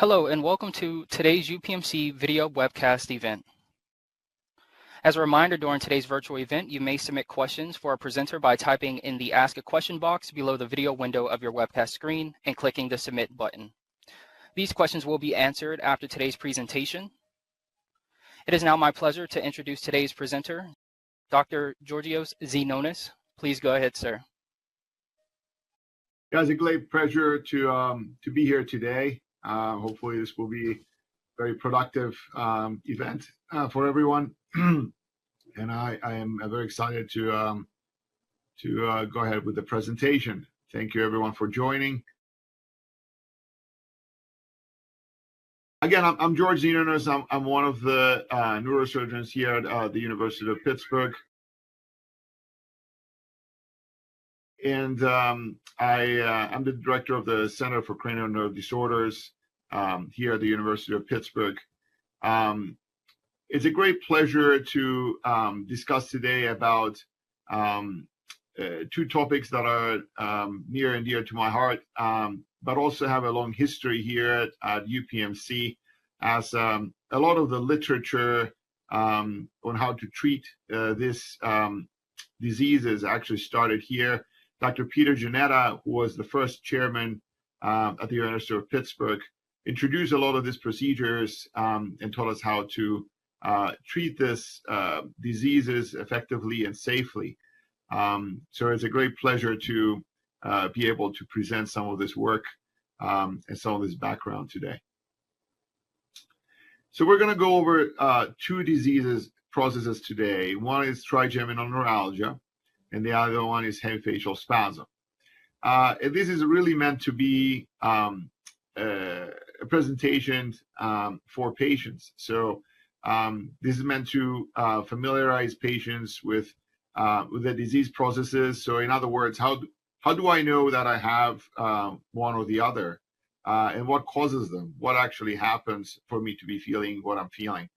Hello and welcome to today's UPMC video webcast event. As a reminder, during today's virtual event, you may submit questions for our presenter by typing in the Ask a Question box below the video window of your webcast screen and clicking the Submit button. These questions will be answered after today's presentation. It is now my pleasure to introduce today's presenter, Dr. Georgios Zenonos. Please go ahead, sir. Yeah, it's a great pleasure to be here today. Hopefully this will be a very productive event for everyone. And I am very excited to go ahead with the presentation. Thank you everyone for joining. Again, I'm George Zenonos. I'm one of the neurosurgeons here at the University of Pittsburgh. And I'm the director of the Center for Cranial Nerve Disorders here at the University of Pittsburgh. It's a great pleasure to discuss today about two topics that are near and dear to my heart, but also have a long history here at UPMC, as a lot of the literature on how to treat this diseases actually started here. Dr. Peter Janetta, who was the first chairman at the University of Pittsburgh, introduced a lot of these procedures and taught us how to treat this diseases effectively and safely. So it's a great pleasure to be able to present some of this work and some of this background today. So we're going to go over two processes today. One is trigeminal neuralgia, and the other one is hemifacial spasm. And this is really meant to be a presentation for patients. So this is meant to familiarize patients with the disease processes. So in other words, how do I know that I have one or the other, and what causes them? What actually happens for me to be feeling what I'm feeling?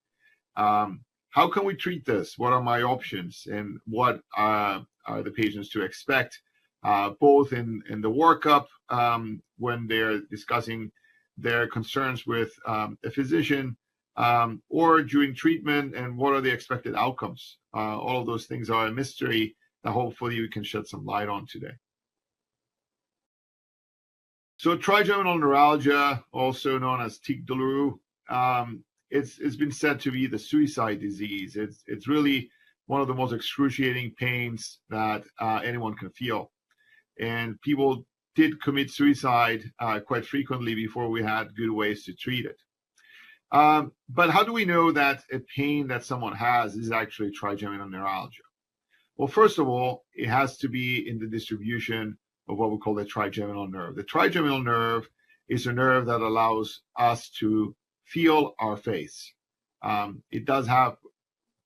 How can we treat this? What are my options, and what are the patients to expect, both in the workup when they're discussing their concerns with a physician, or during treatment, and what are the expected outcomes? All of those things are a mystery that hopefully we can shed some light on today. So trigeminal neuralgia, also known as tic-douloureux, it's been said to be the suicide disease. It's really one of the most excruciating pains that anyone can feel. And people did commit suicide quite frequently before we had good ways to treat it. But how do we know that a pain that someone has is actually trigeminal neuralgia? Well, first of all, it has to be in the distribution of what we call the trigeminal nerve. The trigeminal nerve is a nerve that allows us to feel our face. It does have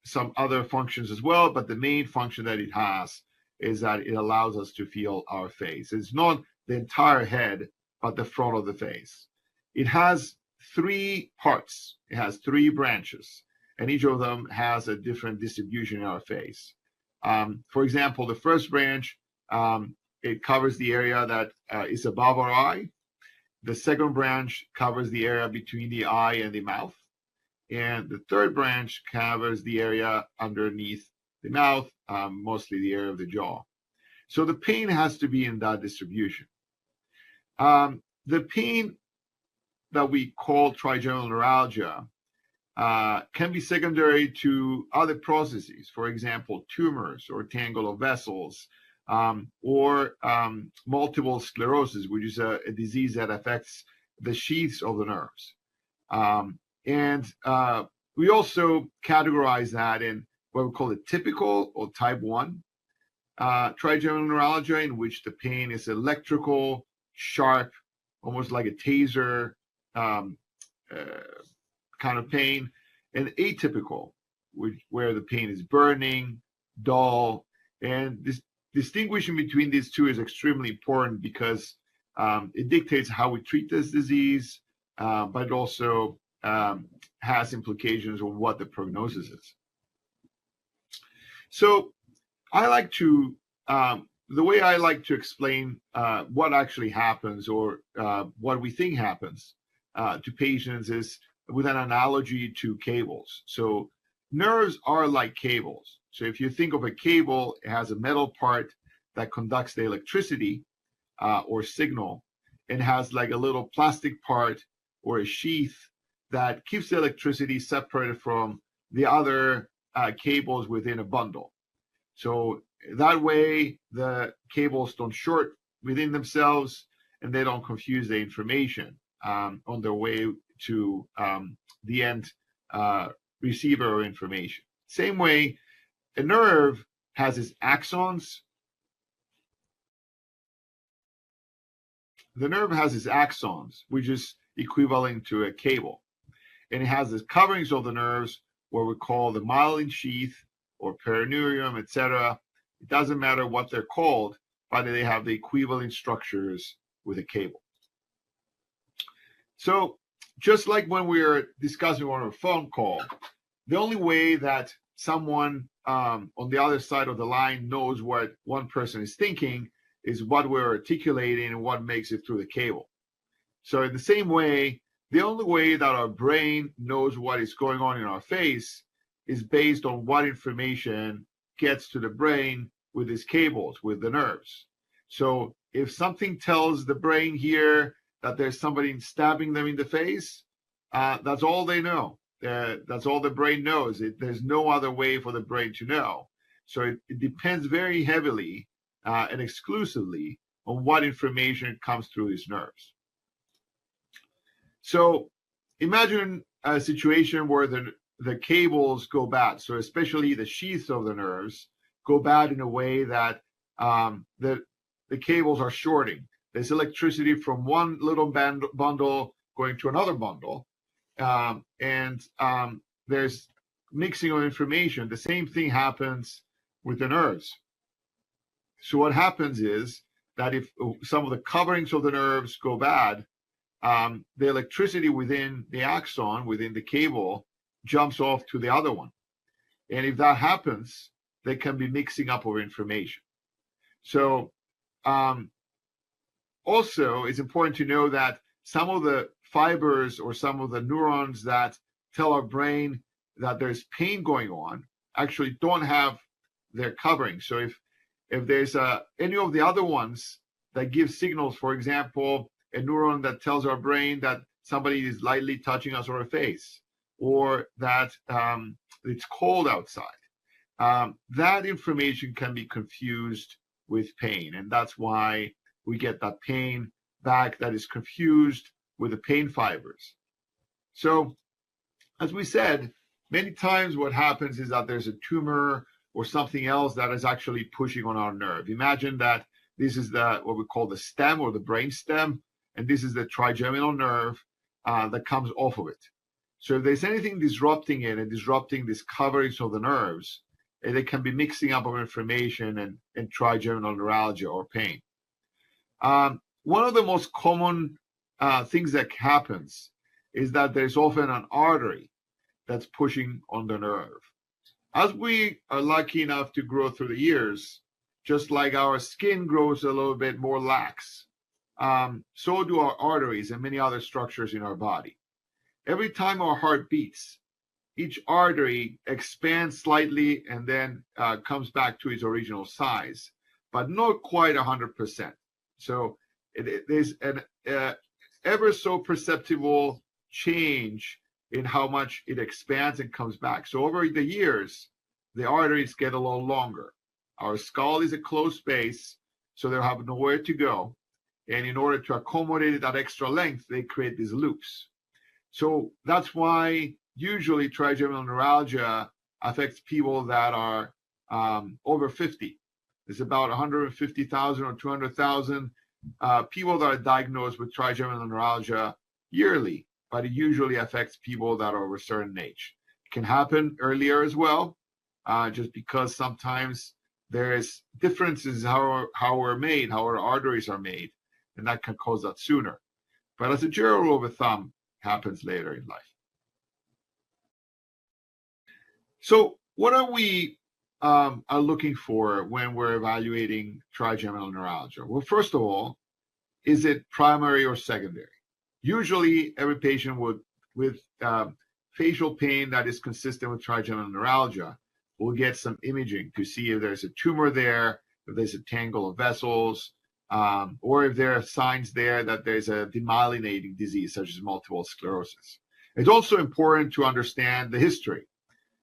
some other functions as well, but the main function that it has is that it allows us to feel our face. It's not the entire head, but the front of the face. It has three parts. It has three branches, and each of them has a different distribution in our face. For example, the first branch, it covers the area that is above our eye. The second branch covers the area between the eye and the mouth. And the third branch covers the area underneath the mouth, mostly the area of the jaw. So the pain has to be in that distribution. The pain that we call trigeminal neuralgia can be secondary to other processes, for example, tumors or tangle of vessels, or multiple sclerosis, which is a disease that affects the sheaths of the nerves. And we also categorize that in what we call Atypical or type 1 trigeminal neuralgia, in which the pain is electrical, sharp, almost like a taser kind of pain, and atypical, where the pain is burning, dull. And this distinguishing between these two is extremely important because it dictates how we treat this disease, but it also has implications on what the prognosis is. So the way I like to explain what actually happens, or what we think happens to patients is with an analogy to cables. So nerves are like cables. So if you think of a cable, it has a metal part that conducts the electricity or signal, and has like a little plastic part or a sheath that keeps the electricity separated from the other cables within a bundle. So that way the cables don't short within themselves and they don't confuse the information on their way to the end receiver of information. Same way, a nerve has its axons. The nerve has its axons, which is equivalent to a cable. And it has the coverings of the nerves, what we call the myelin sheath or perineurium, etc. It doesn't matter what they're called, but they have the equivalent structures with a cable. So just like when we were discussing on a phone call, the only way that someone on the other side of the line knows what one person is thinking is what we're articulating and what makes it through the cable. So in the same way, the only way that our brain knows what is going on in our face is based on what information gets to the brain with these cables, with the nerves. So if something tells the brain here that there's somebody stabbing them in the face, that's all they know. That's all the brain knows. There's no other way for the brain to know. So it depends very heavily and exclusively on what information comes through these nerves. So imagine a situation where the cables go bad. So especially the sheaths of the nerves go bad in a way that the cables are shorting. There's electricity from one little bundle going to another bundle, and there's mixing of information. The same thing happens with the nerves. So what happens is that if some of the coverings of the nerves go bad, the electricity within the axon, within the cable, jumps off to the other one. And if that happens, there can be mixing up of information. So also, it's important to know that some of the fibers or some of the neurons that tell our brain that there's pain going on actually don't have their covering. So if there's any of the other ones that give signals, for example, a neuron that tells our brain that somebody is lightly touching us on our face, or that it's cold outside, that information can be confused with pain. And that's why we get that pain back that is confused with the pain fibers. So as we said, many times what happens is that there's a tumor or something else that is actually pushing on our nerve. Imagine that this is what we call the stem or the brain stem, and this is the trigeminal nerve that comes off of it. So if there's anything disrupting it and disrupting this coverage of the nerves, they can be mixing up of information and trigeminal neuralgia or pain. One of the most common things that happens is that there's often an artery that's pushing on the nerve. As we are lucky enough to grow through the years, just like our skin grows a little bit more lax, so do our arteries and many other structures in our body. Every time our heart beats, each artery expands slightly and then comes back to its original size, but not quite 100%. So there's an ever so perceptible change in how much it expands and comes back. So over the years, the arteries get a little longer. Our skull is a closed space, so they'll have nowhere to go. And in order to accommodate that extra length, they create these loops. So that's why usually trigeminal neuralgia affects people that are over 50. There's about 150,000 or 200,000 people that are diagnosed with trigeminal neuralgia yearly, but it usually affects people that are over a certain age. It can happen earlier as well, just because sometimes there's differences how we're made, how our arteries are made, and that can cause that sooner. But as a general rule of thumb, happens later in life. So what are we are looking for when we're evaluating trigeminal neuralgia? Well, first of all, is it primary or secondary? Usually, every patient with facial pain that is consistent with trigeminal neuralgia will get some imaging to see if there's a tumor there, if there's a tangle of vessels, or if there are signs there that there's a demyelinating disease such as multiple sclerosis. It's also important to understand the history.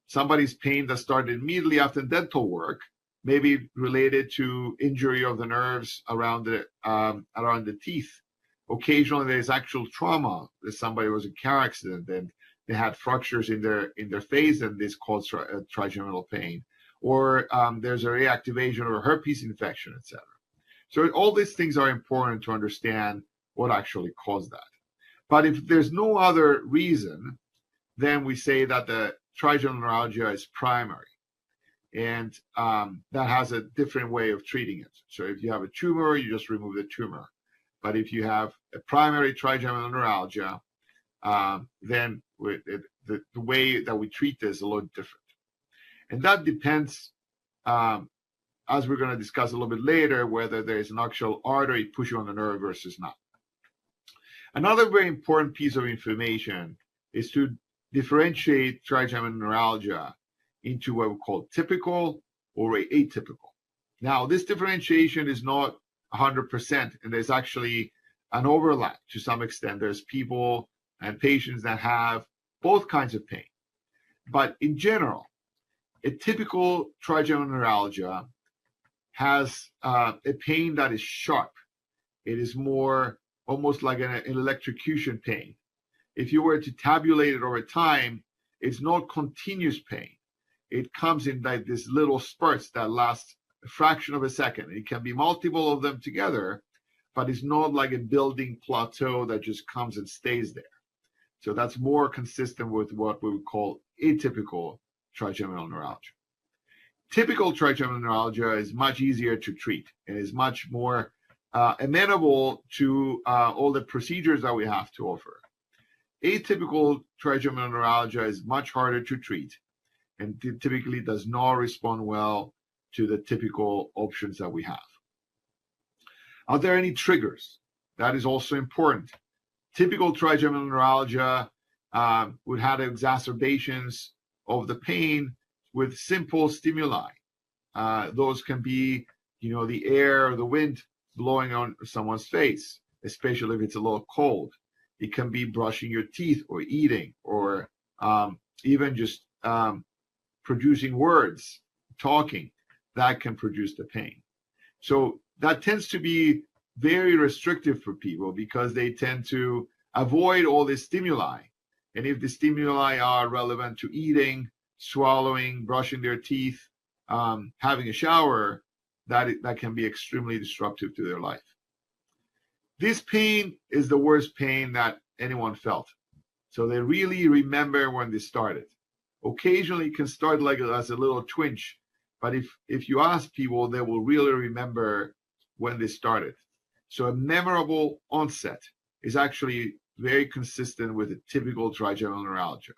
Somebody's pain that started immediately after dental work may be related to injury of the nerves around the teeth. Occasionally, there's actual trauma. That somebody was in a car accident and they had fractures in their face, and this caused trigeminal pain. Or there's a reactivation or a herpes infection, etc. So all these things are important to understand what actually caused that. But if there's no other reason, then we say that the trigeminal neuralgia is primary, and that has a different way of treating it. So if you have a tumor, you just remove the tumor. But if you have a primary trigeminal neuralgia, then the way that we treat this is a little different. And that depends, as we're going to discuss a little bit later, whether there's an actual artery pushing on the nerve versus not. Another very important piece of information is to differentiate trigeminal neuralgia into what we call typical or atypical. Now, this differentiation is not 100%, and there's actually an overlap to some extent. There's people and patients that have both kinds of pain. But in general, a typical trigeminal neuralgia has a pain that is sharp. It is more almost like an electrocution pain. If you were to tabulate it over time, it's not continuous pain. It comes in like these little spurts that last a fraction of a second. It can be multiple of them together, but it's not like a building plateau that just comes and stays there. So that's more consistent with what we would call atypical trigeminal neuralgia. Typical trigeminal neuralgia is much easier to treat and is much more amenable to all the procedures that we have to offer. Atypical trigeminal neuralgia is much harder to treat and typically does not respond well to the typical options that we have. Are there any triggers? That is also important. Typical trigeminal neuralgia would have exacerbations of the pain with simple stimuli. Those can be, the air or the wind blowing on someone's face, especially if it's a little cold. It can be brushing your teeth or eating, or even just producing words, talking. That can produce the pain. So that tends to be very restrictive for people because they tend to avoid all the stimuli. And if the stimuli are relevant to eating, swallowing, brushing their teeth, having a shower, that can be extremely disruptive to their life. This pain is the worst pain that anyone felt. So they really remember when they started. Occasionally it can start like as a little twinge, but if you ask people, they will really remember when they started. So a memorable onset is actually very consistent with a typical trigeminal neuralgia.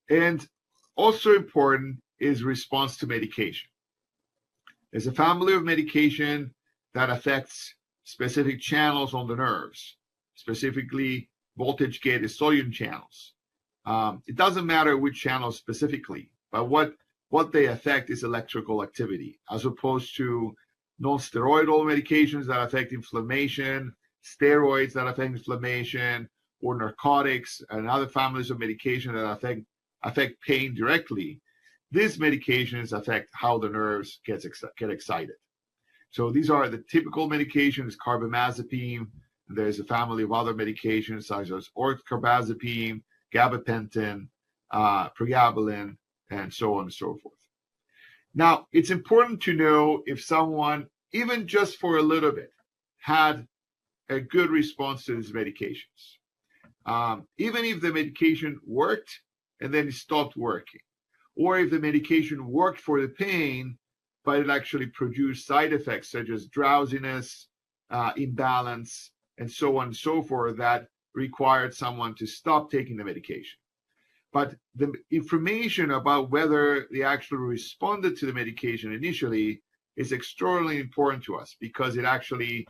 And also important is response to medication. There's a family of medication that affects specific channels on the nerves, specifically voltage-gated sodium channels. It doesn't matter which channel specifically, but what they affect is electrical activity, as opposed to non-steroidal medications that affect inflammation, steroids that affect inflammation, or narcotics and other families of medication that affect pain directly. These medications affect how the nerves get excited. So these are the typical medications: carbamazepine. There's a family of other medications such as carbazepine, gabapentin, pregabalin, and so on and so forth. Now, it's important to know if someone, even just for a little bit, had a good response to these medications. Even if the medication worked and then it stopped working, or if the medication worked for the pain, but it actually produced side effects such as drowsiness, imbalance, and so on and so forth, that required someone to stop taking the medication. But the information about whether they actually responded to the medication initially is extraordinarily important to us, because it actually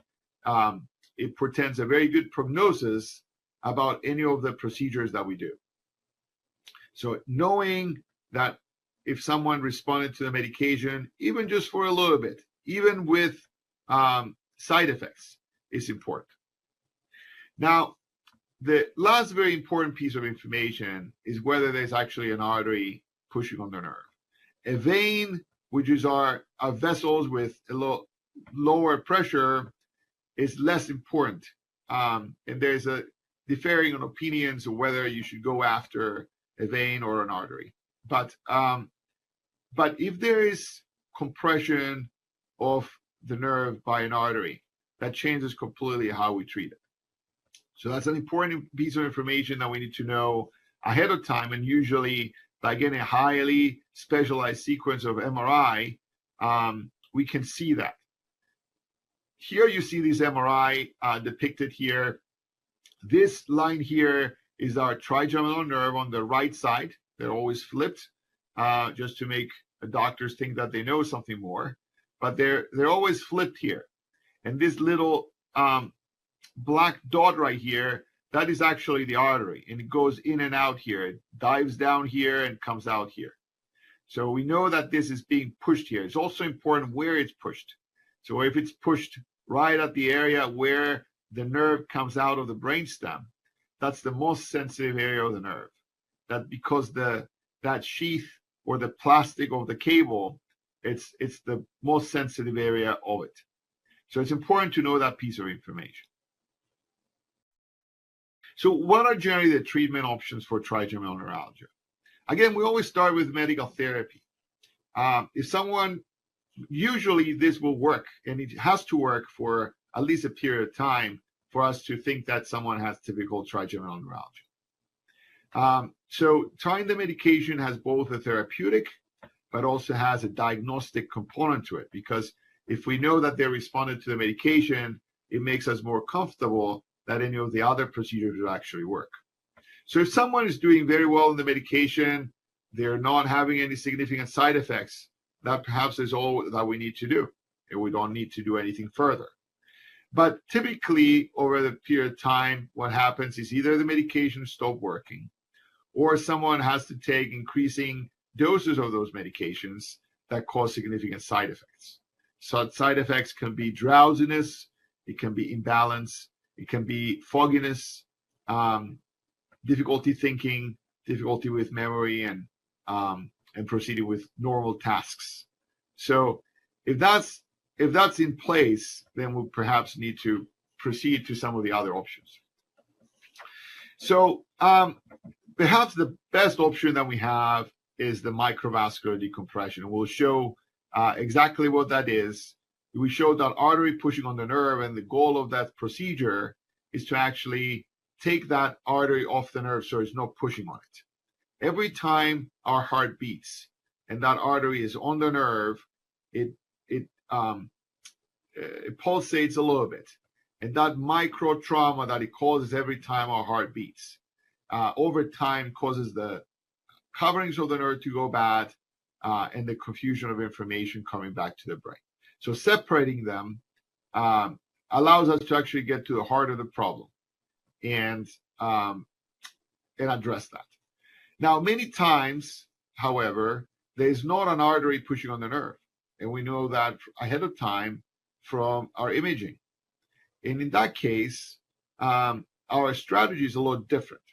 it portends a very good prognosis about any of the procedures that we do. So knowing that if someone responded to the medication, even just for a little bit, even with side effects, is important. Now, the last very important piece of information is whether there's actually an artery pushing on the nerve. A vein, which is our vessels with a little lower pressure, is less important. And there's a differing on opinions of whether you should go after a vein or an artery. But if there is compression of the nerve by an artery, that changes completely how we treat it. So that's an important piece of information that we need to know ahead of time. And usually by getting a highly specialized sequence of MRI, we can see that. Here you see this MRI depicted here. This line here is our trigeminal nerve on the right side. They're always flipped just to make the doctors think that they know something more. But they're always flipped here. And this little black dot right here, that is actually the artery, and it goes in and out here. It dives down here and comes out here. So we know that this is being pushed here. It's also important where it's pushed. So if it's pushed right at the area where the nerve comes out of the brainstem, that's the most sensitive area of the nerve. That because that sheath or the plastic of the cable, it's the most sensitive area of it. So it's important to know that piece of information. So what are generally the treatment options for trigeminal neuralgia? Again, we always start with medical therapy. If someone, usually this will work, and it has to work for at least a period of time for us to think that someone has typical trigeminal neuralgia. So trying the medication has both a therapeutic, but also has a diagnostic component to it, because if we know that they responded to the medication, it makes us more comfortable that any of the other procedures will actually work. So if someone is doing very well in the medication, they're not having any significant side effects, that perhaps is all that we need to do, and we don't need to do anything further. But typically, over the period of time, what happens is either the medication stops working, or someone has to take increasing doses of those medications that cause significant side effects. So side effects can be drowsiness, it can be imbalance, it can be fogginess, difficulty thinking, difficulty with memory, and proceeding with normal tasks. So if that's in place, then we'll perhaps need to proceed to some of the other options. So perhaps the best option that we have is the microvascular decompression. We'll show exactly what that is. We showed that artery pushing on the nerve, and the goal of that procedure is to actually take that artery off the nerve so it's not pushing on it. Every time our heart beats and that artery is on the nerve, it pulsates a little bit. And that micro trauma that it causes every time our heart beats, over time causes the coverings of the nerve to go bad, and the confusion of information coming back to the brain. So separating them allows us to actually get to the heart of the problem and address that. Now, many times, however, there's not an artery pushing on the nerve, and we know that ahead of time from our imaging. And in that case, our strategy is a little different.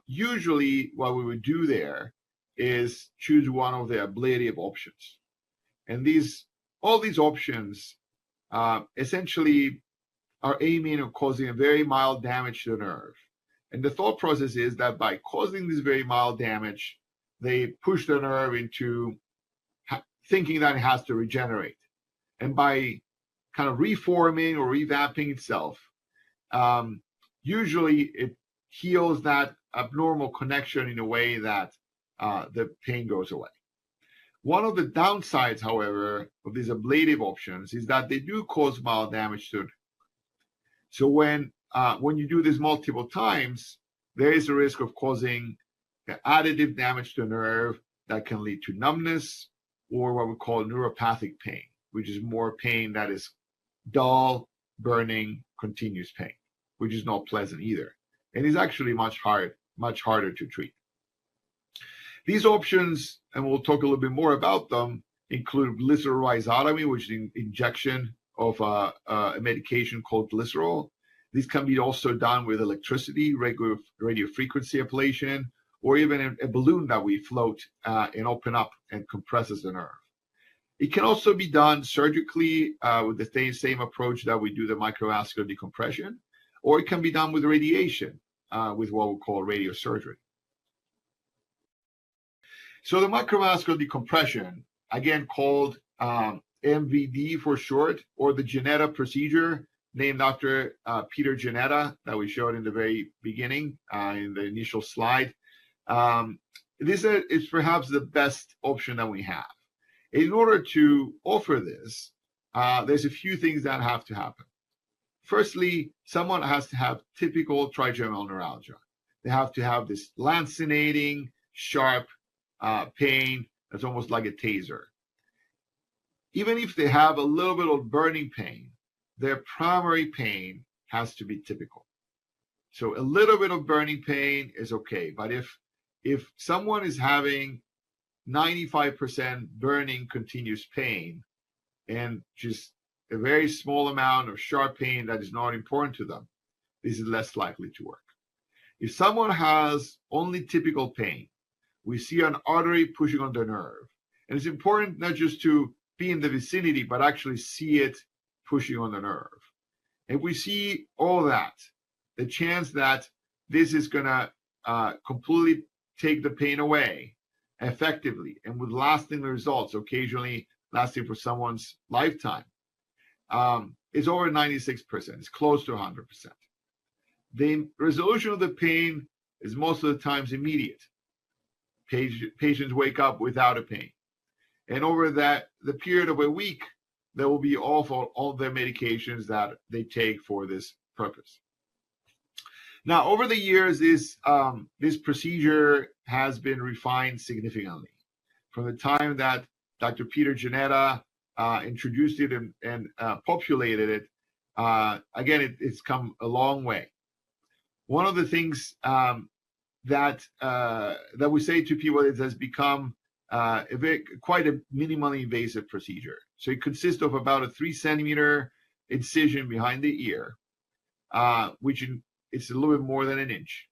Usually, what we would do there is choose one of the ablative options, and all these options essentially are aiming at causing a very mild damage to the nerve. And the thought process is that by causing this very mild damage, they push the nerve into thinking that it has to regenerate. And by kind of reforming or revamping itself, usually it heals that abnormal connection in a way that the pain goes away. One of the downsides, however, of these ablative options is that they do cause mild damage to it. So when you do this multiple times, there is a risk of causing additive damage to the nerve that can lead to numbness, or what we call neuropathic pain, which is more pain that is dull, burning, continuous pain, which is not pleasant either, and is actually much harder to treat. These options, and we'll talk a little bit more about them, include glycerol rhizotomy, which is an injection of a medication called glycerol. This can be also done with electricity, radio frequency ablation, or even a balloon that we float and open up and compresses the nerve. It can also be done surgically with the same approach that we do the microvascular decompression, or it can be done with radiation with what we call radiosurgery. So the microvascular decompression, again called MVD for short, or the Genetta procedure, named after Peter Genetta that we showed in the very beginning in the initial slide. This is perhaps the best option that we have. In order to offer this, there's a few things that have to happen. Firstly, someone has to have typical trigeminal neuralgia. They have to have this lancinating, sharp pain that's almost like a taser. Even if they have a little bit of burning pain, their primary pain has to be typical. So a little bit of burning pain is okay, but if someone is having 95% burning continuous pain and just a very small amount of sharp pain that is not important to them, this is less likely to work. If someone has only typical pain, we see an artery pushing on the nerve, and it's important not just to be in the vicinity, but actually see it pushing on the nerve. If we see all that, the chance that this is going to completely take the pain away effectively and with lasting results, occasionally lasting for someone's lifetime, is over 96%. It's close to 100%. The resolution of the pain is most of the times immediate. Patients wake up without a pain. And over the period of a week, they will be off all their medications that they take for this purpose. Now, over the years, this procedure has been refined significantly. From the time that Dr. Peter Genetta introduced it and populated it, again, it's come a long way. One of the things that we say to people is it has become quite a minimally invasive procedure. So it consists of about a 3-centimeter incision behind the ear, which it's a little bit more than an inch,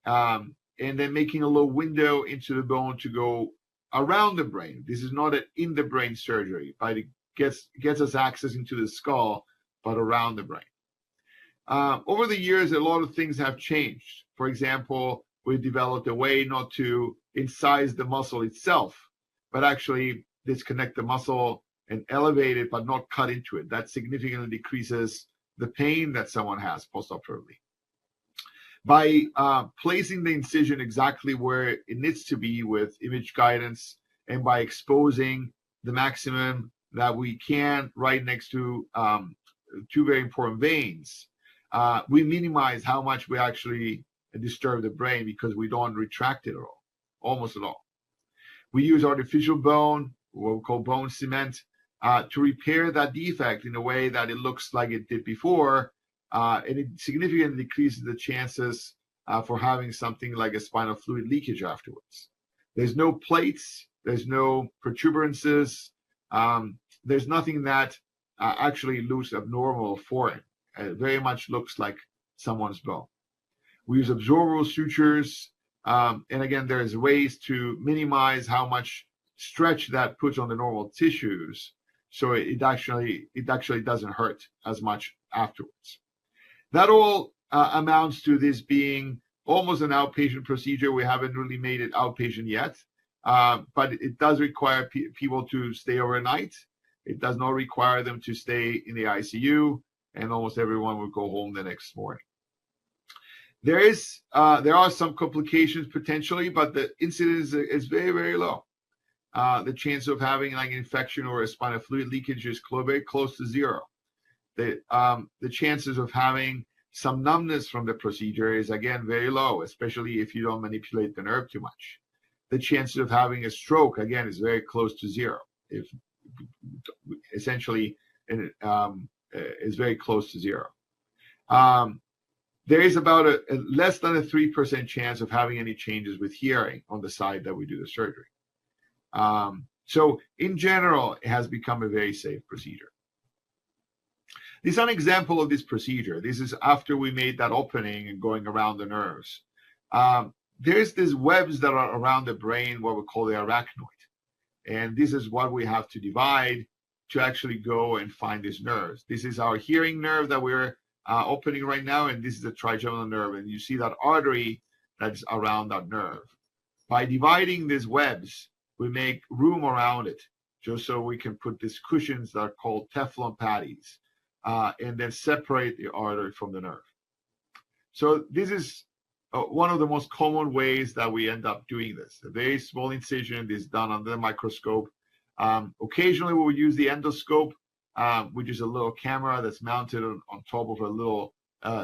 and then making a little window into the bone to go around the brain. This is not an in the brain surgery, but it gets us access into the skull, but around the brain. Over the years, a lot of things have changed. For example, we've developed a way not to incise the muscle itself, but actually disconnect the muscle and elevate it, but not cut into it. That significantly decreases the pain that someone has postoperatively. By placing the incision exactly where it needs to be with image guidance, and by exposing the maximum that we can right next to two very important veins, we minimize how much we actually disturb the brain because we don't retract it at all, almost at all. We use artificial bone, what we call bone cement, to repair that defect in a way that it looks like it did before, and it significantly decreases the chances for having something like a spinal fluid leakage afterwards. There's no plates, there's no protuberances, there's nothing that actually looks abnormal or foreign. It very much looks like someone's bone. We use absorbable sutures, and again, there's ways to minimize how much stretch that puts on the normal tissues, so it actually doesn't hurt as much afterwards. That all amounts to this being almost an outpatient procedure. We haven't really made it outpatient yet, but it does require people to stay overnight. It does not require them to stay in the ICU, and almost everyone will go home the next morning. There are some complications potentially, but the incidence is very, very low. The chance of having like an infection or a spinal fluid leakage is very close to zero. The chances of having some numbness from the procedure is again very low, especially if you don't manipulate the nerve too much. The chances of having a stroke again is very close to zero. If essentially is very close to zero. there is about a less than a 3% chance of having any changes with hearing on the side that we do the surgery. So in general, it has become a very safe procedure. This is an example of this procedure. This is after we made that opening and going around the nerves. There's these webs that are around the brain, what we call the arachnoid. And this is what we have to divide to actually go and find these nerves. This is our hearing nerve that we're opening right now, and this is the trigeminal nerve. And you see that artery that's around that nerve. By dividing these webs, we make room around it, just so we can put these cushions that are called Teflon patties, and then separate the artery from the nerve. So this is one of the most common ways that we end up doing this. A very small incision is done under the microscope. Occasionally, we will use the endoscope, which is a little camera that's mounted on top of a little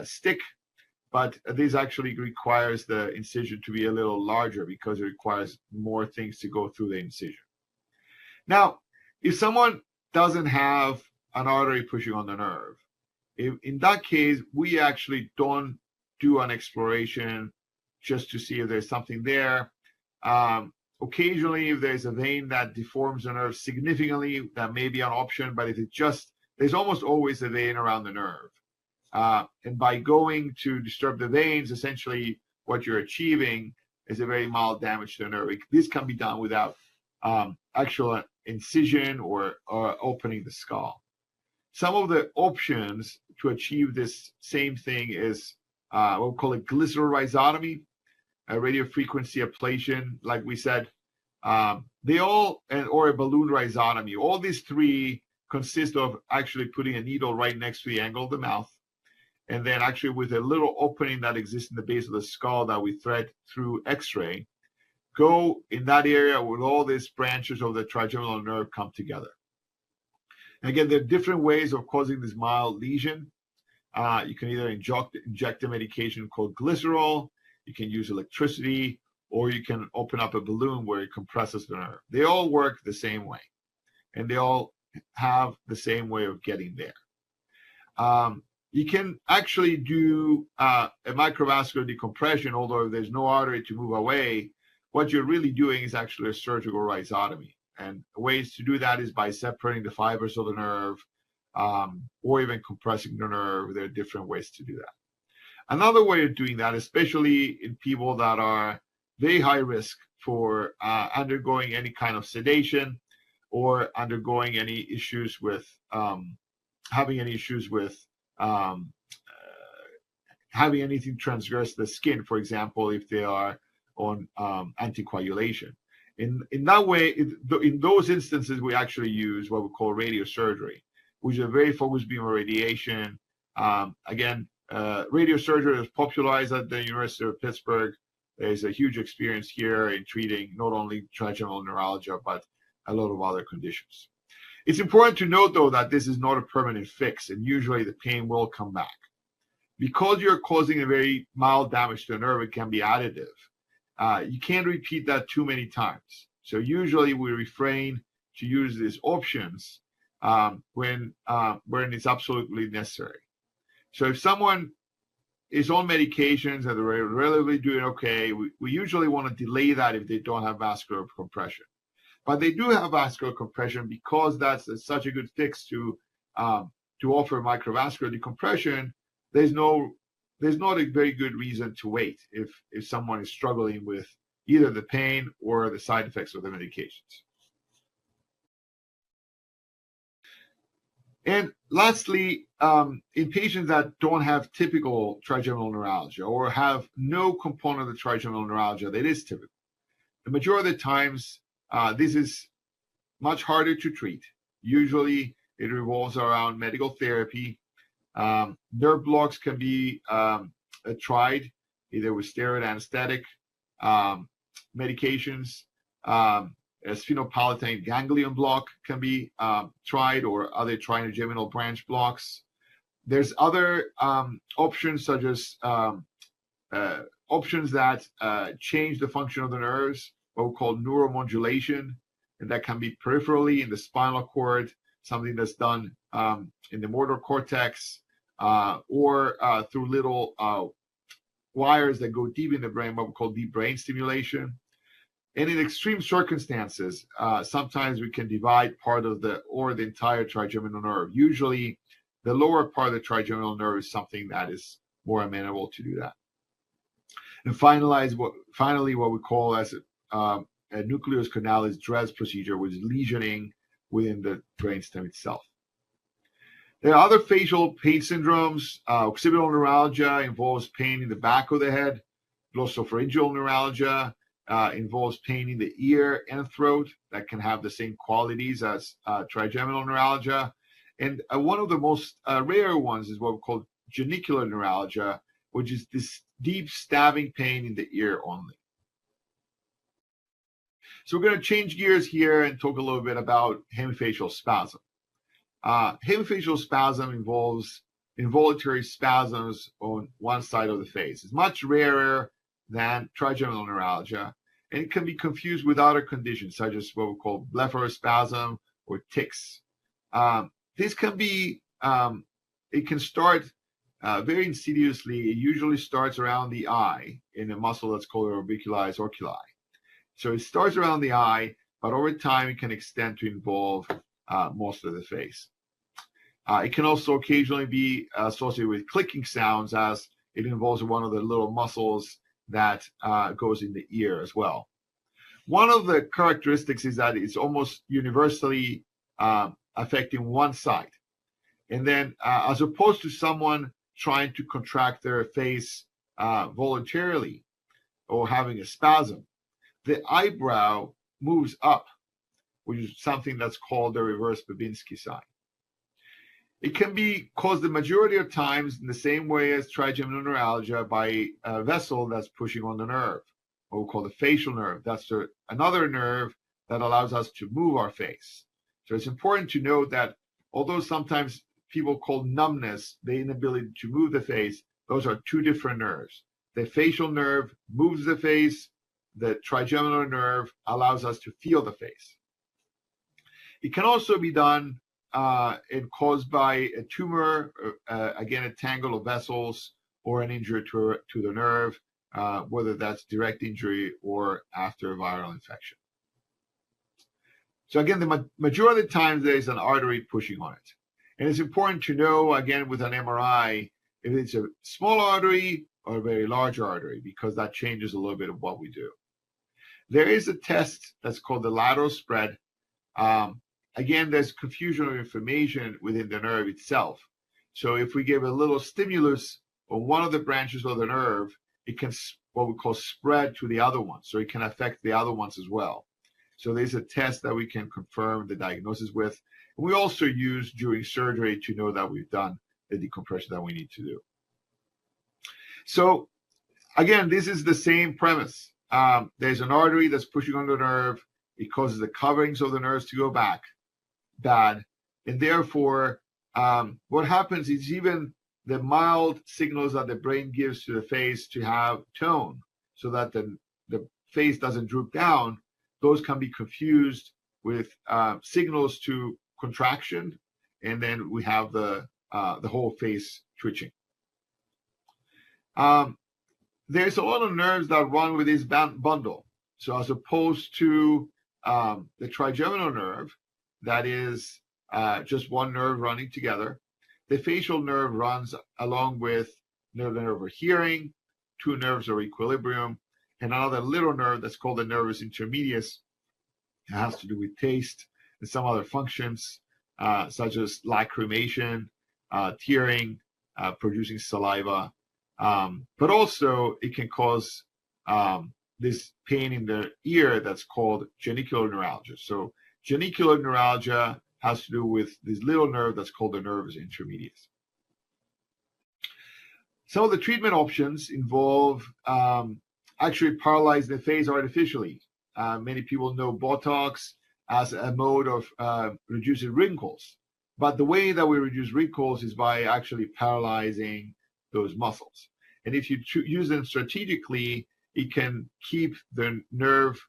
stick. But this actually requires the incision to be a little larger because it requires more things to go through the incision. Now, if someone doesn't have an artery pushing on the nerve, in that case, we actually don't do an exploration just to see if there's something there. Occasionally, if there's a vein that deforms the nerve significantly, that may be an option, but if there's almost always a vein around the nerve. And by going to disturb the veins, essentially what you're achieving is a very mild damage to the nerve. This can be done without actual incision or opening the skull. Some of the options to achieve this same thing is what we call a glyceral rhizotomy, a radiofrequency ablation, like we said. Or a balloon rhizotomy. All these three consist of actually putting a needle right next to the angle of the mouth, and then actually with a little opening that exists in the base of the skull that we thread through X-ray, go in that area where all these branches of the trigeminal nerve come together. And again, there are different ways of causing this mild lesion. You can either inject a medication called glycerol, you can use electricity, or you can open up a balloon where it compresses the nerve. They all work the same way, and they all have the same way of getting there. You can actually do a microvascular decompression, although there's no artery to move away. What you're really doing is actually a surgical rhizotomy. And ways to do that is by separating the fibers of the nerve, or even compressing the nerve. There are different ways to do that. Another way of doing that, especially in people that are very high risk for undergoing any kind of sedation or undergoing any issues with having anything transgress the skin, for example, if they are on anticoagulation. In that way, in those instances, we actually use what we call radiosurgery, which is a very focused beam irradiation. Radiosurgery is popularized at the University of Pittsburgh. There's a huge experience here in treating not only trigeminal neuralgia, but a lot of other conditions. It's important to note, though, that this is not a permanent fix, and usually the pain will come back. Because you're causing a very mild damage to the nerve, it can be additive. You can't repeat that too many times. So usually we refrain to use these options when it's absolutely necessary. So if someone is on medications and they're relatively doing okay, we usually want to delay that if they don't have vascular compression. But they do have vascular compression because that's such a good fix to offer microvascular decompression. There's not a very good reason to wait if someone is struggling with either the pain or the side effects of the medications. And lastly, in patients that don't have typical trigeminal neuralgia or have no component of the trigeminal neuralgia that is typical, the majority of the times, this is much harder to treat. Usually, it revolves around medical therapy. Nerve blocks can be tried either with steroid anesthetic medications. A sphenopalatine ganglion block can be tried, or other trigeminal branch blocks. There's other options, such as options that change the function of the nerves, what we call neuromodulation, and that can be peripherally in the spinal cord, something that's done in the motor cortex, or through little wires that go deep in the brain, what we call deep brain stimulation. And in extreme circumstances, sometimes we can divide part of the entire trigeminal nerve. Usually, the lower part of the trigeminal nerve is something that is more amenable to do that. And finally, what we call as a nucleus caudalis DRES procedure, which is lesioning within the brainstem itself. There are other facial pain syndromes. Occipital neuralgia involves pain in the back of the head. Glossopharyngeal neuralgia involves pain in the ear and throat that can have the same qualities as trigeminal neuralgia. And one of the most rare ones is what we call genicular neuralgia, which is this deep stabbing pain in the ear only. So we're going to change gears here and talk a little bit about hemifacial spasm. Hemifacial spasm involves involuntary spasms on one side of the face. It's much rarer than trigeminal neuralgia, and it can be confused with other conditions such as what we call blepharospasm or tics. This can be, it can start very insidiously. It usually starts around the eye in a muscle that's called orbicularis oculi. So it starts around the eye, but over time it can extend to involve most of the face. It can also occasionally be associated with clicking sounds, as it involves one of the little muscles that goes in the ear as well. One of the characteristics is that it's almost universally affecting one side. And then as opposed to someone trying to contract their face voluntarily or having a spasm, the eyebrow moves up, which is something that's called the reverse Babinski sign. It can be caused the majority of times in the same way as trigeminal neuralgia by a vessel that's pushing on the nerve, what we call the facial nerve. That's another nerve that allows us to move our face. So it's important to note that although sometimes people call numbness the inability to move the face, those are two different nerves. The facial nerve moves the face. The trigeminal nerve allows us to feel the face. It can also be done and caused by a tumor, again, a tangle of vessels, or an injury to the nerve, whether that's direct injury or after a viral infection. So again, the majority of the times there's an artery pushing on it. And it's important to know, again, with an MRI, if it's a small artery or a very large artery, because that changes a little bit of what we do. There is a test that's called the lateral spread. Again, there's confusion of information within the nerve itself. So if we give a little stimulus on one of the branches of the nerve, it can, what we call, spread to the other ones. So it can affect the other ones as well. So there's a test that we can confirm the diagnosis with. And we also use during surgery to know that we've done the decompression that we need to do. So again, this is the same premise. There's an artery that's pushing on the nerve. It causes the coverings of the nerves to go bad. And therefore, what happens is even the mild signals that the brain gives to the face to have tone so that the face doesn't droop down, those can be confused with signals to contraction, and then we have the whole face twitching. There's a lot of nerves that run with this bundle. So as opposed to the trigeminal nerve, that is just one nerve running together, the facial nerve runs along with the nerve of hearing, two nerves of equilibrium, and another little nerve that's called the nervus intermedius. It has to do with taste and some other functions, such as lacrimation, tearing, producing saliva. But also it can cause this pain in the ear that's called genicular neuralgia. So genicular neuralgia has to do with this little nerve that's called the nervus intermedius. Some of the treatment options involve actually paralyzing the face artificially. Many people know Botox as a mode of reducing wrinkles. But the way that we reduce wrinkles is by actually paralyzing those muscles. And if you use them strategically, it can keep the nerve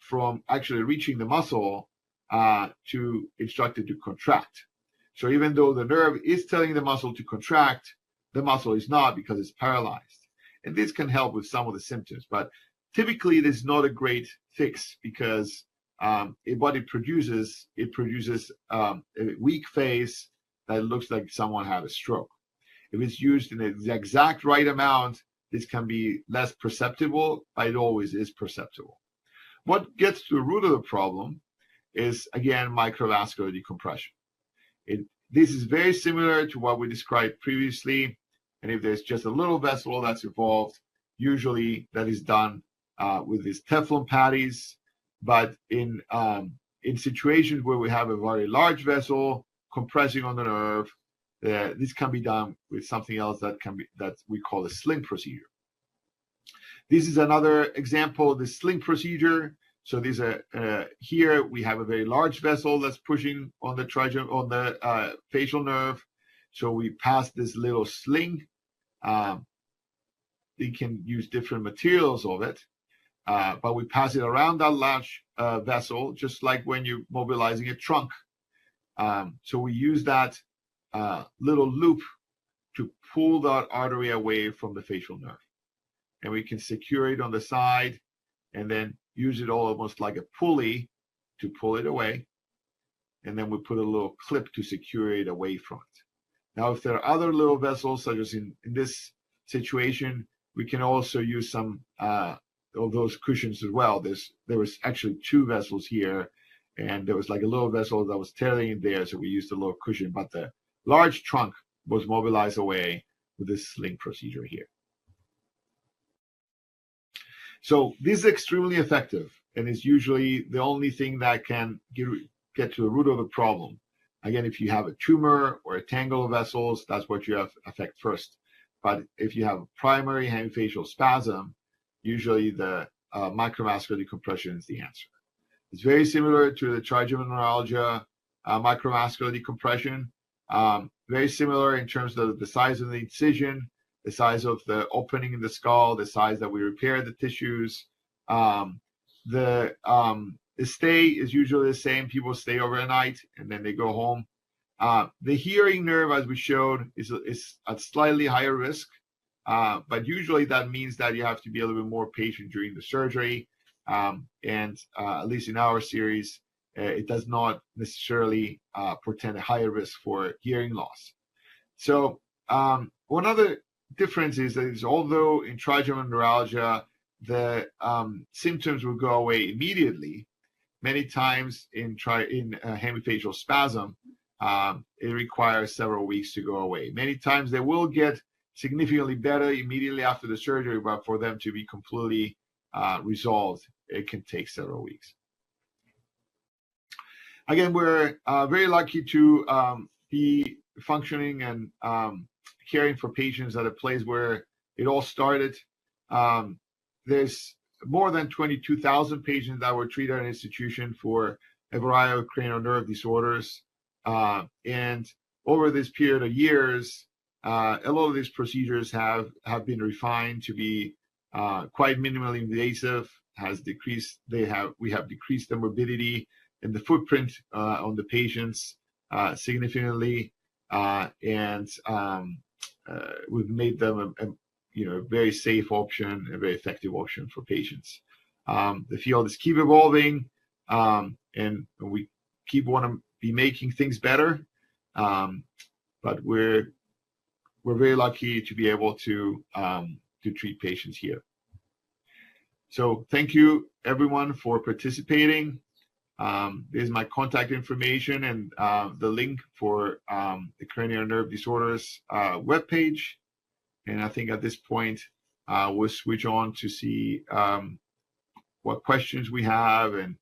from actually reaching the muscle to instruct it to contract. So even though the nerve is telling the muscle to contract, the muscle is not because it's paralyzed. And this can help with some of the symptoms, but typically it is not a great fix because what it produces a weak face that looks like someone had a stroke. If it's used in the exact right amount, this can be less perceptible, but it always is perceptible. What gets to the root of the problem is, again, microvascular decompression. This is very similar to what we described previously. And if there's just a little vessel that's involved, usually that is done with these Teflon patties. But in situations where we have a very large vessel compressing on the nerve, this can be done with something else that we call a sling procedure. This is another example of the sling procedure. So these are here we have a very large vessel that's pushing on the facial nerve. So we pass this little sling. We can use different materials of it, but we pass it around that large vessel, just like when you're mobilizing a trunk. So we use that little loop to pull that artery away from the facial nerve. And we can secure it on the side and then use it almost like a pulley to pull it away. And then we put a little clip to secure it away from it. Now, if there are other little vessels, such as in this situation, we can also use some of those cushions as well. There was actually two vessels here, and there was like a little vessel that was tearing in there, so we used a little cushion, but the large trunk was mobilized away with this sling procedure here. So this is extremely effective, and is usually the only thing that can get to the root of the problem. Again, if you have a tumor or a tangle of vessels, that's what you have affect first. But if you have primary hemifacial spasm, usually the microvascular decompression is the answer. It's very similar to the trigeminal neuralgia microvascular decompression. Very similar in terms of the size of the incision, the size of the opening in the skull, the size that we repair the tissues. The stay is usually the same. People stay overnight and then they go home. The hearing nerve, as we showed, is at slightly higher risk, but usually that means that you have to be a little bit more patient during the surgery. And at least in our series, it does not necessarily portend a higher risk for hearing loss. So one other difference is that although in trigeminal neuralgia, the symptoms will go away immediately, many times in hemifacial spasm, it requires several weeks to go away. Many times they will get significantly better immediately after the surgery, but for them to be completely resolved, it can take several weeks. Again, we're very lucky to be functioning and caring for patients at a place where it all started. There's more than 22,000 patients that were treated at an institution for a variety of cranial nerve disorders. And over this period of years, a lot of these procedures have been refined to be quite minimally invasive. We have decreased the morbidity and the footprint on the patients significantly, and we've made them a very safe option, a very effective option for patients. The field is keep evolving, and we want to be making things better, but we're very lucky to be able to treat patients here. So thank you everyone for participating. There's my contact information and the link for the Cranial Nerve Disorders webpage. And I think at this point, we'll switch on to see what questions we have and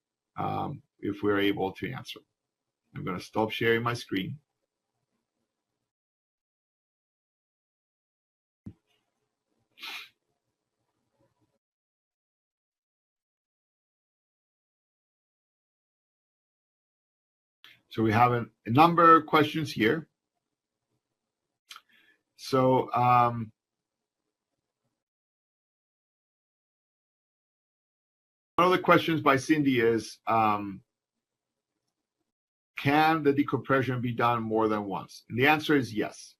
if we're able to answer. I'm going to stop sharing my screen. So we have a number of questions here. So one of the questions by Cindy is, can can the decompression be done more than once? And the answer is yes.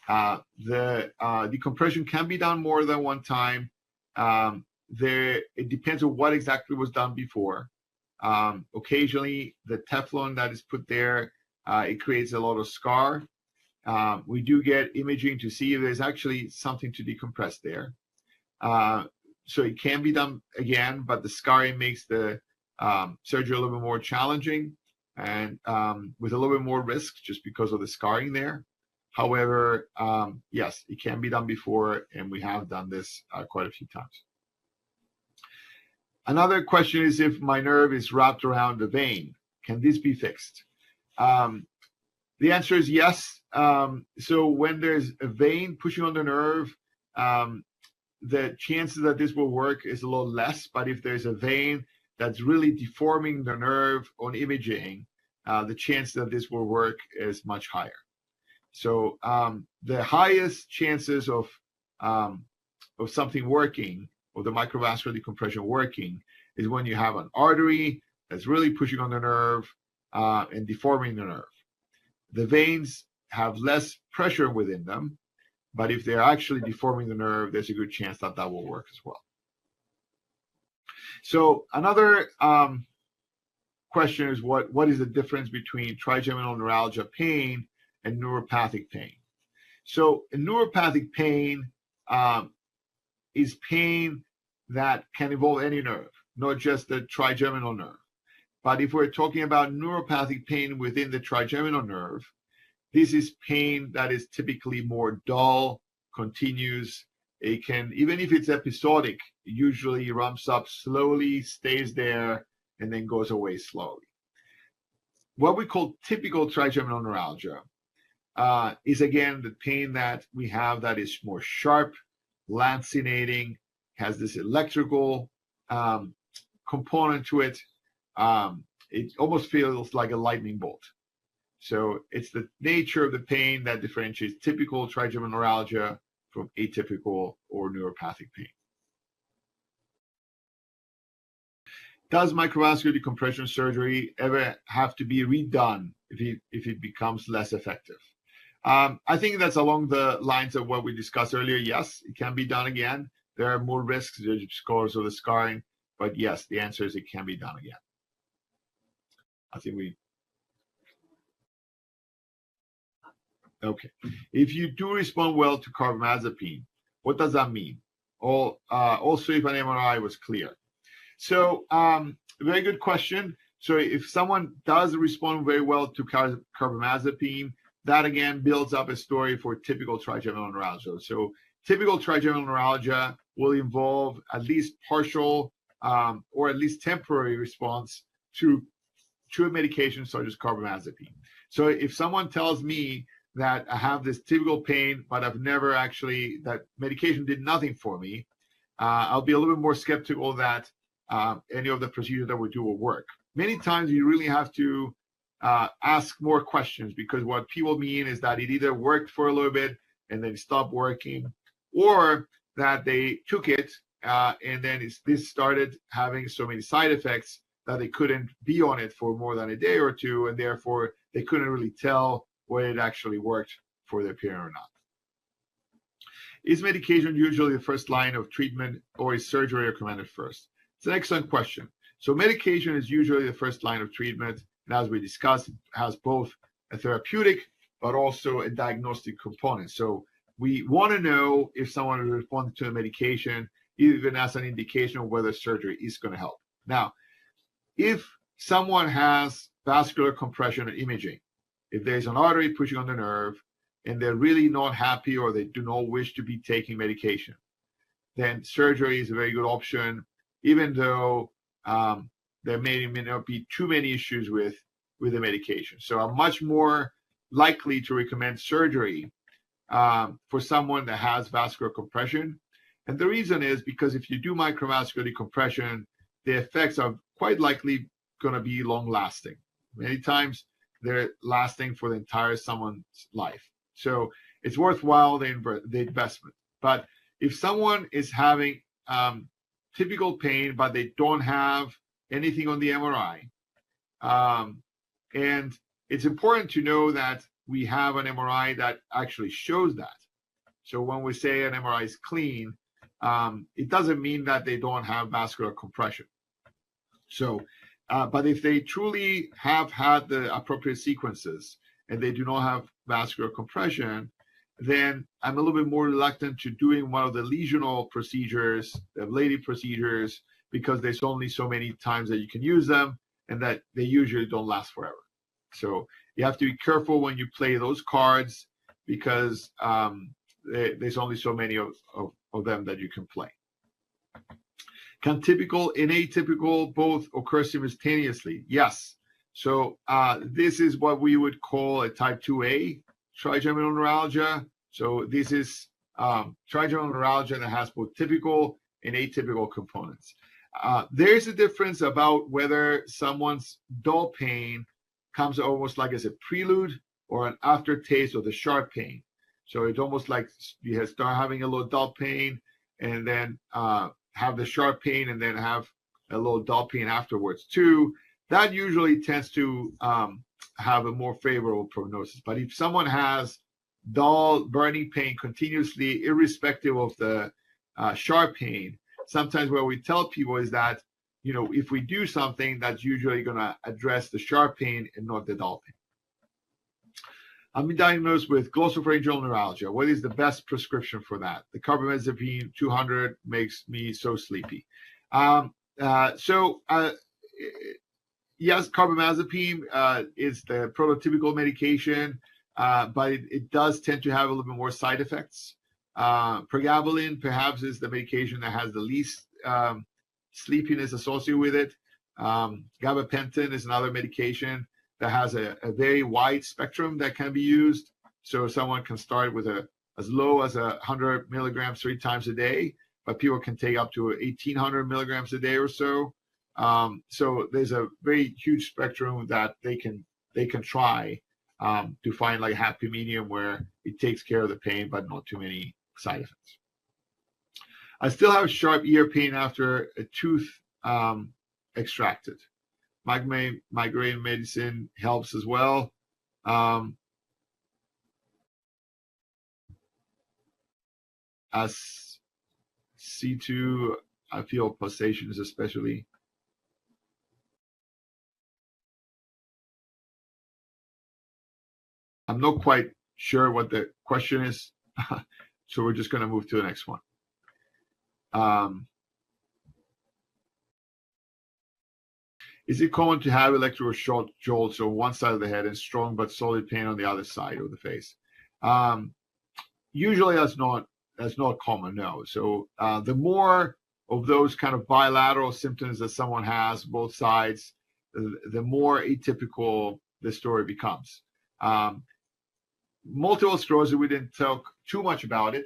The decompression can be done more than one time. It depends on what exactly was done before. Occasionally, the Teflon that is put there, it creates a lot of scar. We do get imaging to see if there's actually something to decompress there. So it can be done again, but the scarring makes the surgery a little bit more challenging and with a little bit more risk just because of the scarring there. However, yes, it can be done before, and we have done this quite a few times. Another question is, if my nerve is wrapped around the vein, can this be fixed? The answer is yes. So when there's a vein pushing on the nerve, the chances that this will work is a little less. But if there's a vein that's really deforming the nerve on imaging, the chance that this will work is much higher. So the highest chances of something working, or the microvascular decompression working, is when you have an artery that's really pushing on the nerve and deforming the nerve. The veins have less pressure within them, but if they're actually deforming the nerve, there's a good chance that that will work as well. So another question is, what is the difference between trigeminal neuralgia pain and neuropathic pain? So a neuropathic pain is pain that can involve any nerve, not just the trigeminal nerve. But if we're talking about neuropathic pain within the trigeminal nerve, this is pain that is typically more dull, continuous. It can, even if it's episodic, usually ramps up slowly, stays there, and then goes away slowly. What we call typical trigeminal neuralgia is, again, the pain that we have that is more sharp, lancinating, has this electrical component to it. It almost feels like a lightning bolt. So it's the nature of the pain that differentiates typical trigeminal neuralgia from atypical or neuropathic pain. Does microvascular decompression surgery ever have to be redone if it becomes less effective? I think that's along the lines of what we discussed earlier. Yes, it can be done again. There are more risks because of the scarring, but yes, the answer is it can be done again. Okay. If you do respond well to carbamazepine, what does that mean? Also, if an MRI was clear. So, very good question. So if someone does respond very well to carbamazepine, that again builds up a story for typical trigeminal neuralgia. So typical trigeminal neuralgia will involve at least partial or at least temporary response to a medication such as carbamazepine. So if someone tells me that I have this typical pain, but I've never actually, that medication did nothing for me, I'll be a little bit more skeptical that any of the procedures that we do will work. Many times you really have to ask more questions, because what people mean is that it either worked for a little bit and then stopped working, or that they took it and then this started having so many side effects that they couldn't be on it for more than a day or two, and therefore they couldn't really tell whether it actually worked for their pain or not. Is medication usually the first line of treatment, or is surgery recommended first? It's an excellent question. So medication is usually the first line of treatment, and as we discussed, it has both a therapeutic but also a diagnostic component. So we want to know if someone is responding to a medication, even as an indication of whether surgery is going to help. Now, if someone has vascular compression and imaging, if there's an artery pushing on the nerve and they're really not happy or they do not wish to be taking medication, then surgery is a very good option, even though there may not be too many issues with the medication. So I'm much more likely to recommend surgery for someone that has vascular compression. And the reason is because if you do microvascular decompression, the effects are quite likely going to be long lasting. Many times they're lasting for the entire someone's life. So it's worthwhile the investment. But if someone is having typical pain, but they don't have anything on the MRI, and it's important to know that we have an MRI that actually shows that. So when we say an MRI is clean, it doesn't mean that they don't have vascular compression. So, but if they truly have had the appropriate sequences and they do not have vascular compression, then I'm a little bit more reluctant to doing one of the lesional procedures, the ablative procedures, because there's only so many times that you can use them and that they usually don't last forever. So you have to be careful when you play those cards because there's only so many of them that you can play. Can typical and atypical both occur simultaneously? Yes. So this is what we would call a type 2A trigeminal neuralgia. So this is trigeminal neuralgia that has both typical and atypical components. There's a difference about whether someone's dull pain comes almost like as a prelude or an aftertaste of the sharp pain. So it's almost like you start having a little dull pain and then have the sharp pain and then have a little dull pain afterwards too. That usually tends to have a more favorable prognosis. But if someone has dull burning pain continuously, irrespective of the sharp pain, sometimes what we tell people is that, you know, if we do something, that's usually going to address the sharp pain and not the dull pain. I've been diagnosed with glossopharyngeal neuralgia. What is the best prescription for that? The carbamazepine 200 makes me so sleepy. Yes, carbamazepine is the prototypical medication, but it does tend to have a little bit more side effects. Pregabalin perhaps is the medication that has the least sleepiness associated with it. Gabapentin is another medication that has a very wide spectrum that can be used. So someone can start with as low as 100 milligrams 3 times a day, but people can take up to 1,800 milligrams a day or so. So there's a very huge spectrum that they can try to find like a happy medium where it takes care of the pain, but not too many side effects. I still have sharp ear pain after a tooth extracted. Migraine medicine helps as well. As C2, I feel pulsations especially. I'm not quite sure what the question is, so we're just going to move to the next one. Is it common to have electrical shock jolts on one side of the head and strong but solid pain on the other side of the face? Usually that's not common, no. So the more of those kind of bilateral symptoms that someone has, both sides, the more atypical the story becomes. Multiple sclerosis, we didn't talk too much about it,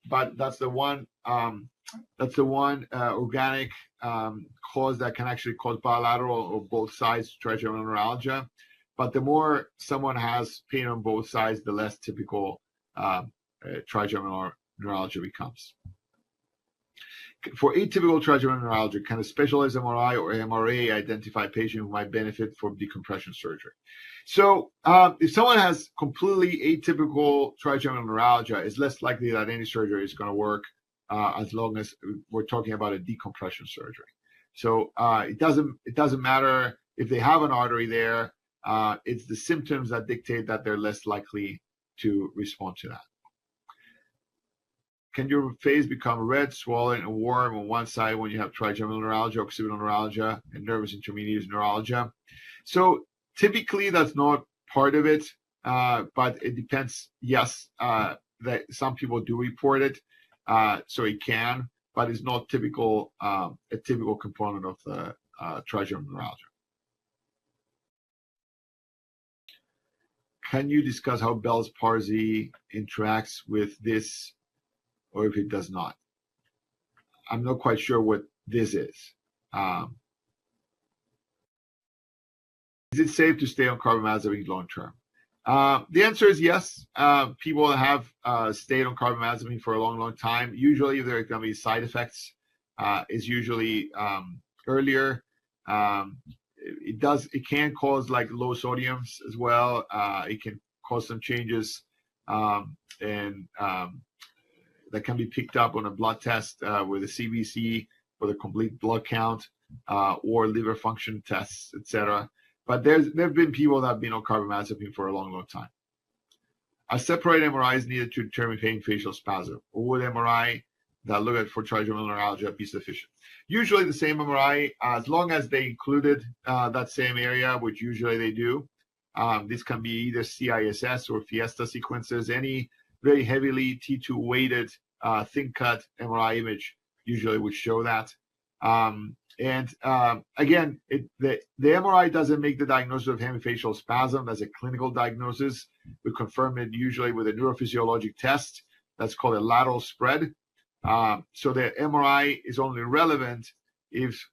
but that's the one organic cause that can actually cause bilateral of both sides trigeminal neuralgia. But the more someone has pain on both sides, the less typical trigeminal neuralgia becomes. For atypical trigeminal neuralgia, can a specialized MRI or MRA identify a patient who might benefit from decompression surgery? So if someone has completely atypical trigeminal neuralgia, it's less likely that any surgery is going to work as long as we're talking about a decompression surgery. So it doesn't matter if they have an artery there. It's the symptoms that dictate that they're less likely to respond to that. Can your face become red, swollen, and warm on one side when you have trigeminal neuralgia, occipital neuralgia, and nervous intermediate neuralgia? So typically that's not part of it, but it depends. Yes, that some people do report it, so it can, but it's not typical, a typical component of the trigeminal neuralgia. Can you discuss how Bell's palsy interacts with this, or if it does not? I'm not quite sure what this is. Is it safe to stay on carbamazepine long term? The answer is yes. People that have stayed on carbamazepine for a long, long time, usually there are going to be side effects. Is usually earlier. it can cause like low sodiums as well. It can cause some changes, and that can be picked up on a blood test with a CBC for the complete blood count, or liver function tests, etc. But there have been people that have been on carbamazepine for a long, long time. A separate MRI is needed to determine hemifacial spasm. Or would MRI that look at for trigeminal neuralgia be sufficient? Usually the same MRI, as long as they included that same area, which usually they do. This can be either CISS or Fiesta sequences. Any very heavily T2 weighted thin cut MRI image usually would show that. Again, the MRI doesn't make the diagnosis of hemifacial spasm. That's a clinical diagnosis. We confirm it usually with a neurophysiologic test. That's called a lateral spread. So the MRI is only relevant if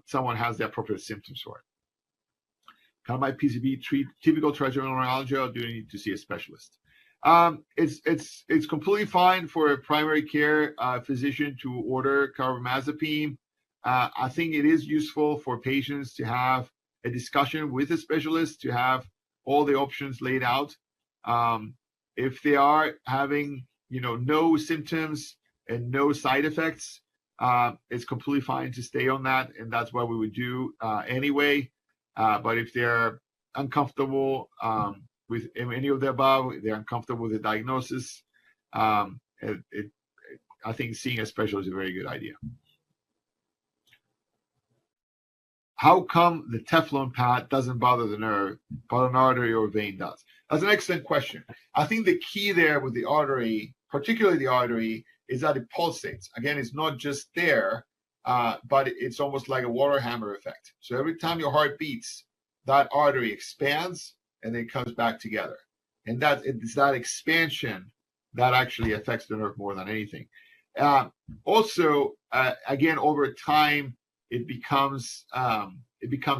someone has the appropriate symptoms for it. Can my PCP treat typical trigeminal neuralgia, or do you need to see a specialist? It's completely fine for a primary care physician to order carbamazepine. I think it is useful for patients to have a discussion with a specialist, to have all the options laid out. If they are having, no symptoms and no side effects, it's completely fine to stay on that, and that's what we would do anyway. But if they're uncomfortable with any of the above, they're uncomfortable with the diagnosis, I think seeing a specialist is a very good idea. How come the Teflon pad doesn't bother the nerve, but an artery or vein does? That's an excellent question. I think the key there with the artery, particularly the artery, is that it pulsates. Again, it's not just there, but it's almost like a water hammer effect. So every time your heart beats, that artery expands and then comes back together. And it's that expansion that actually affects the nerve more than anything. Also, again, over time, it becomes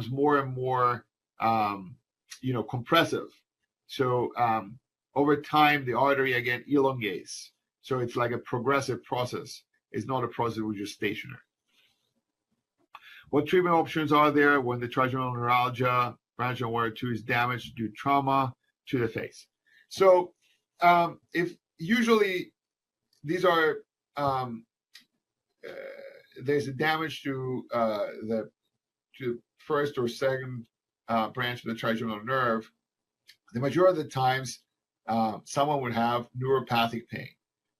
more and more, compressive. So over time, the artery again elongates. So it's like a progressive process. It's not a process which is stationary. What treatment options are there when the trigeminal neuralgia branch on 1 or 2 is damaged due to trauma to the face? So if usually these are there's a damage to the first or second branch of the trigeminal nerve, the majority of the times someone would have neuropathic pain.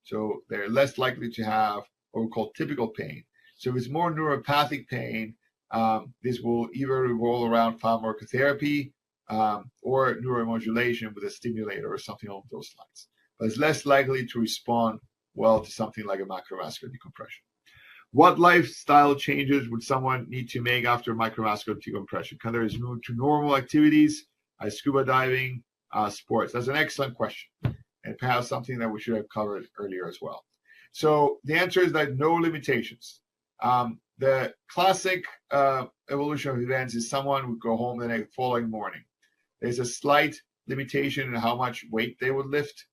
So they're less likely to have what we call typical pain. So if it's more neuropathic pain, this will either revolve around pharmacotherapy or neuromodulation with a stimulator or something along those lines. But it's less likely to respond well to something like a microvascular decompression. What lifestyle changes would someone need to make after microvascular decompression? Can they resume to normal activities, scuba diving, sports? That's an excellent question, and perhaps something that we should have covered earlier as well. So the answer is that no limitations. The classic evolution of events is someone would go home the following morning. There's a slight limitation in how much weight they would lift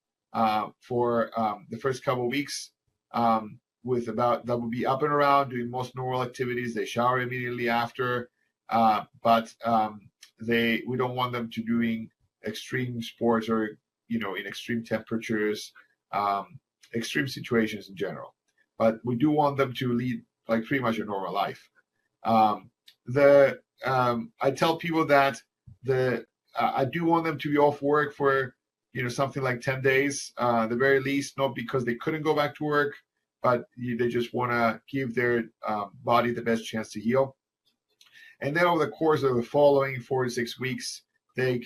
for the first couple of weeks. That would be up and around doing most normal activities. They shower immediately after, but we don't want them to doing extreme sports or in extreme temperatures, extreme situations in general. But we do want them to lead like pretty much a normal life. I tell people that I do want them to be off work for something like 10 days, the very least, not because they couldn't go back to work, but they just want to give their body the best chance to heal. And then over the course of the following 4 to 6 weeks, they're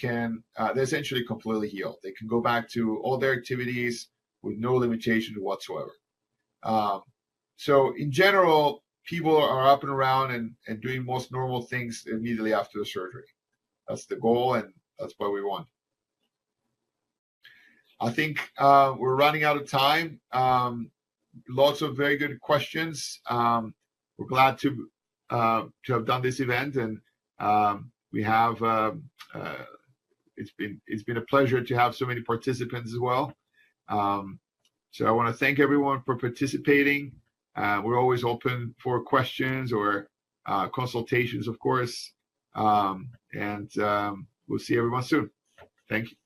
essentially completely healed. They can go back to all their activities with no limitation whatsoever. So in general, people are up and around and doing most normal things immediately after the surgery. That's the goal, and that's what we want. I think we're running out of time. Lots of very good questions. We're glad to have done this event, and we have it's been a pleasure to have so many participants as well. So I want to thank everyone for participating. We're always open for questions or consultations, of course. We'll see everyone soon. Thank you.